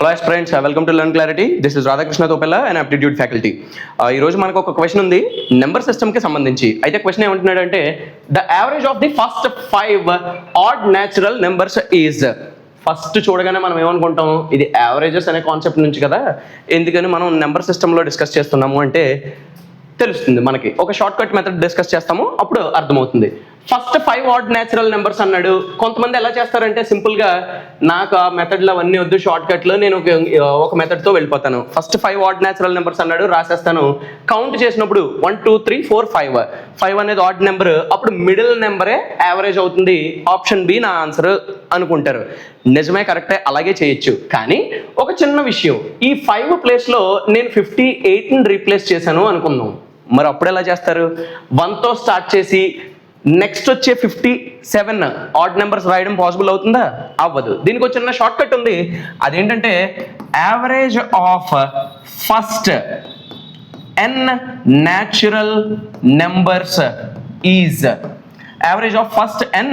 Hello friends, welcome to learn clarity. This is Radhakrishna Topella and aptitude faculty. ఈరోజు మనకు ఒక question ఉంది నెంబర్ సిస్టమ్కి సంబంధించి. అయితే క్వశ్చన్ ఏమంటున్నాడంటే the average of the first 5 add natural numbers is. First చూడగానే మనం ఏమనుకుంటాం, ఇది యావరేజెస్ అనే కాన్సెప్ట్ నుంచి కదా, ఎందుకని మనం నెంబర్ సిస్టంలో డిస్కస్ చేస్తున్నాము అంటే తెలుస్తుంది మనకి. ఒక షార్ట్ కట్ మెథడ్ డిస్కస్ చేస్తాము, అప్పుడు అర్థమవుతుంది. ఫస్ట్ 5 ఆడ్ న్యాచురల్ నెంబర్స్ అన్నాడు. కొంతమంది ఎలా చేస్తారంటే సింపుల్గా నాకు ఆ మెథడ్లో అవన్నీ వద్దు, షార్ట్ కట్లో నేను ఒక మెథడ్తో వెళ్ళిపోతాను. ఫస్ట్ 5 ఆడ్ న్యాచురల్ నెంబర్స్ అన్నాడు, రాసేస్తాను. కౌంట్ చేసినప్పుడు 1 2 3 4 5 5 అనేది ఆడ్ నెంబర్, అప్పుడు మిడిల్ నెంబరే యావరేజ్ అవుతుంది. ఆప్షన్ బి నా ఆన్సర్ అనుకుంటారు. నిజమే, కరెక్టే, అలాగే చేయొచ్చు. కానీ ఒక చిన్న విషయం, ఈ 5 ప్లేస్లో నేను 58ని రీప్లేస్ చేశాను అనుకుందాం. మరి అప్పుడు ఎలా చేస్తారు? 1తో స్టార్ట్ చేసి నెక్స్ట్ వచ్చే 57 ఆడ్ నెంబర్స్ రాయడం పాసిబుల్ అవుతుందా? అవ్వదు. దీనికి ఒక చిన్న షార్ట్ కట్ ఉంది. అదేంటంటే average of first n natural numbers is. Average of first n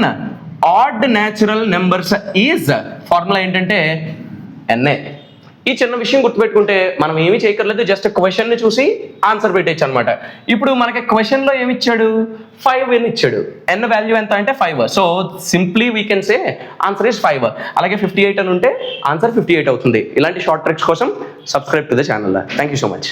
add natural numbers is formula ఏంటంటే NA. ఈ చిన్న విషయం గుర్తుపెట్టుకుంటే మనం ఏమీ చేయక్కర్లేదు, జస్ట్ క్వశ్చన్ని చూసి ఆన్సర్ పెట్టచ్చు అనమాట. ఇప్పుడు మనకి క్వశ్చన్లో ఏమి ఇచ్చాడు? 5 అని ఇచ్చాడు. n వాల్యూ ఎంత అంటే 5. So simply we can say answer is 5. అలాగే 58 అని ఉంటే ఆన్సర్ 58 అవుతుంది. ఇలాంటి షార్ట్ ట్రిక్స్ కోసం subscribe to the channel. Thank you so much.